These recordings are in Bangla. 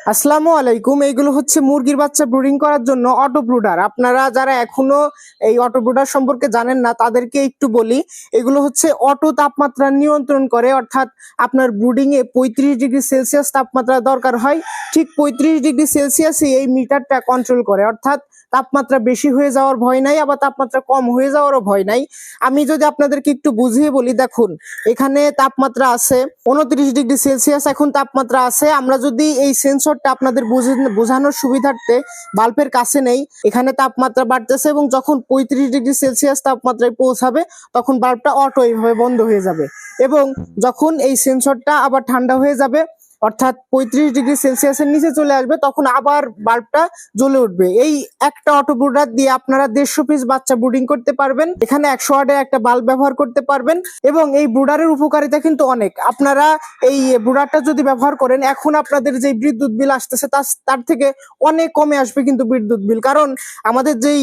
আসসালামু আলাইকুম। এইগুলো হচ্ছে মুরগির বাচ্চা ব্রুডিং করার জন্য অটো ব্রুডার। আপনারা যারা এখনো এই অটো ব্রুডার সম্পর্কে জানেন না তাদেরকে একটু বলি। এগুলো হচ্ছে অটো তাপমাত্রা নিয়ন্ত্রণ করে, অর্থাৎ আপনার ব্রুডিং এ 35°C তাপমাত্রা দরকার হয়, ঠিক 35°C এই মিটারটা কন্ট্রোল করে। অর্থাৎ তাপমাত্রা বেশি হয়ে যাওয়ার ভয় নাই, আবার তাপমাত্রা কম হয়ে যাওয়ারও ভয় নাই। আমি যদি আপনাদেরকে একটু বুঝিয়ে বলি, দেখুন এখানে তাপমাত্রা আছে 29°C এখন তাপমাত্রা আছে। আমরা যদি এই সেন্সরটা আপনাদের বোঝানোর সুবিধার্থে বাল্বের কাছে নেই, এখানে তাপমাত্রা বাড়তেছে এবং যখন 35°C তাপমাত্রায় পৌঁছাবে তখন বাল্বটা অটো এইভাবে বন্ধ হয়ে যাবে। এবং যখন এই সেন্সরটা আবার ঠান্ডা হয়ে যাবে, অর্থাৎ 35°C নিচে চলে আসবে, তখন আবার বাল্বটা জ্বলে উঠবে। এই একটা অটো ব্রুডার দিয়ে আপনারা 150 পিস বাচ্চা ব্রুডিং করতে পারবেন। এখানে 100 ওয়াটের একটা বাল্ব ব্যবহার করতে পারবেন এবং এই ব্রুডারের উপকারিতা কিন্তু অনেক। আপনারা এই ব্রুডারটা যদি ব্যবহার করেন, এখন আপনাদের যে বিদ্যুৎ বিল আসতেছে তার থেকে অনেক কমে আসবে কিন্তু বিদ্যুৎ বিল। কারণ আমাদের যেই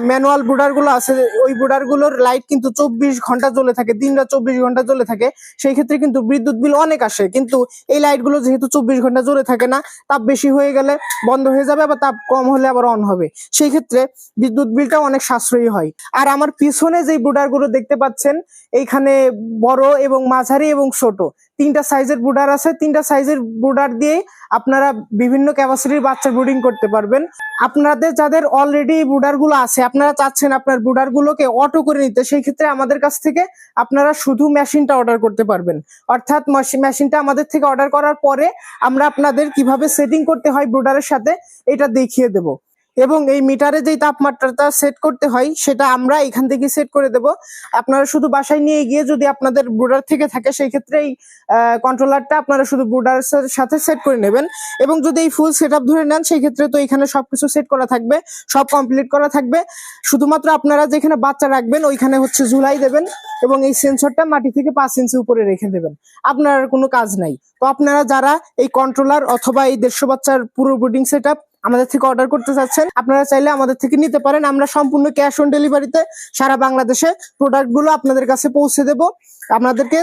ম্যানুয়াল ব্রুডার গুলো আছে, ওই ব্রুডার গুলোর লাইট কিন্তু 24 ঘন্টা জ্বলে থাকে, দিনরাত 24 ঘন্টা জ্বলে থাকে। সেই ক্ষেত্রে কিন্তু বিদ্যুৎ বিল অনেক আসে। কিন্তু এই লাইট গুলো যেহেতু 24 ঘন্টা জ্বলে থাকে না, তাপ বেশি হয়ে গেলে বন্ধ হয়ে যাবে, আবার তাপ কম হলে আবার অন হবে। সেই ক্ষেত্রে বিদ্যুৎ বিলটা অনেক সাশ্রয়ী হয়। আর আমার পিছনে যে ব্রুডার গুলো দেখতে পাচ্ছেন, এইখানে বড় এবং মাঝারি এবং ছোট তিনটা সাইজের ব্রুডার আছে। তিনটা সাইজের ব্রুডার দিয়ে আপনারা বিভিন্ন ক্যাপাসিটির বাচ্চা ব্রুডিং করতে পারবেন। আপনাদের যাদের অলরেডি ব্রুডার গুলো আছে, আপনারা চাচ্ছেন আপনার ব্রুডার গুলোকে অটো করে নিতে, সেই ক্ষেত্রে আমাদের কাছ থেকে আপনারা শুধু মেশিনটা অর্ডার করতে পারবেন। অর্থাৎ মেশিনটা আমাদের থেকে অর্ডার করার পরে আমরা আপনাদের কিভাবে সেটিং করতে হয় ব্রুডারের সাথে এটা দেখিয়ে দেব। এবং এই মিটারে যেই তাপমাত্রাটা সেট করতে হয় সেটা আমরা এখান থেকে সেট করে দেব। আপনারা শুধু বাসায় নিয়ে গিয়ে যদি আপনাদের ব্রুডার থেকে থাকে, সেই ক্ষেত্রে এই কন্ট্রোলারটা আপনারা শুধু ব্রুডারের সাথে সেট করে নেবেন। এবং যদি এই ফুল সেটআপ ধরে নেন, সেই ক্ষেত্রে তো এখানে সবকিছু সেট করা থাকবে, সব কমপ্লিট করা থাকবে। শুধুমাত্র আপনারা যেখানে বাচ্চা রাখবেন ওইখানে হচ্ছে ঝুলাই দেবেন এবং এই সেন্সরটা মাটি থেকে 5 ইঞ্চি উপরে রেখে দেবেন। আপনার কোনো কাজ নাই। তো আপনারা যারা এই কন্ট্রোলার অথবা এই 150 বাচ্চার পুরো ব্রুডিং সেটআপ আমাদের থেকে অর্ডার করতে চাচ্ছেন, আপনারা চাইলে আমাদের থেকে নিতে পারেন। আমরা সম্পূর্ণ ক্যাশ অন ডেলিভারিতে সারা বাংলাদেশে প্রোডাক্ট গুলো আপনাদের কাছে পৌঁছে দেব। আপনাদেরকে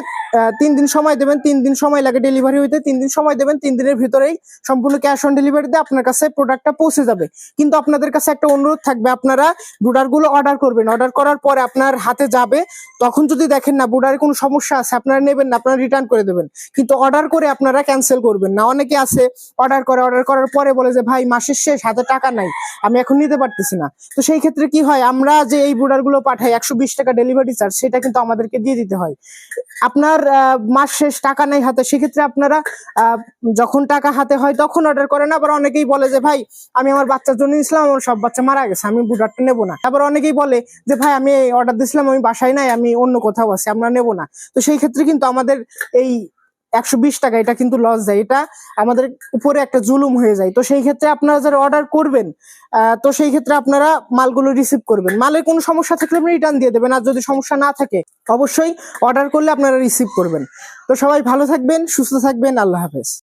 3 দিন সময় দেবেন, 3 দিন সময় লাগে ডেলিভারি হইতে, 3 দিন সময় দেবেন, 3 দিনের ভিতরেই সম্পূর্ণ ক্যাশ অন ডেলিভারিতে আপনার কাছে প্রোডাক্টটা পৌঁছে যাবে। কিন্তু আপনাদের কাছে একটা অনুরোধ থাকবে, আপনারা ব্রুডার গুলো অর্ডার করবেন। অর্ডার করার পরে আপনার হাতে যাবে, তখন যদি দেখেন না ব্রুডারে কোনো সমস্যা আছে, আপনারা নেবেন না, আপনারা রিটার্ন করে দেবেন। কিন্তু অর্ডার করে আপনারা ক্যান্সেল করবেন না। অনেকে আছে অর্ডার করার পরে বলে যে ভাই মাসের শেষ, হাতে টাকা নাই, আমি এখন নিতে পারতেছি না। তো সেই ক্ষেত্রে কি হয়, আমরা যে এই ব্রুডার গুলো পাঠাই 120 টাকা ডেলিভারি চার্জ, সেটা কিন্তু আমাদেরকে দিয়ে দিতে হয়। আপনার মাস শেষ, টাকা নাই হাতে, সেক্ষেত্রে আপনারা যখন টাকা হাতে হয় তখন অর্ডার করেন। আবার অনেকেই বলে যে ভাই আমি আমার বাচ্চার জন্য নিয়েছিলাম, আমার সব বাচ্চা মারা গেছে, আমি ব্রুডারটা নেবো না। আবার অনেকেই বলে যে ভাই আমি অর্ডার দিয়েছিলাম, আমি বাসায় নাই, আমি অন্য কোথাও আছি, আমরা নেবো না। তো সেই ক্ষেত্রে কিন্তু আমাদের এই 120 টাকা এটা কিন্তু লস যায়, এটা আমাদের উপরে একটা জুলুম হয়ে যায়। তো সেই ক্ষেত্রে আপনারা যারা অর্ডার করবেন, তো সেই ক্ষেত্রে আপনারা মালগুলো রিসিভ করবেন। মালের কোনো সমস্যা থাকলে আপনি রিটার্ন দিয়ে দেবেন, আর যদি সমস্যা না থাকে অবশ্যই অর্ডার করলে আপনারা রিসিভ করবেন। তো সবাই ভালো থাকবেন, সুস্থ থাকবেন, আল্লাহ হাফেজ।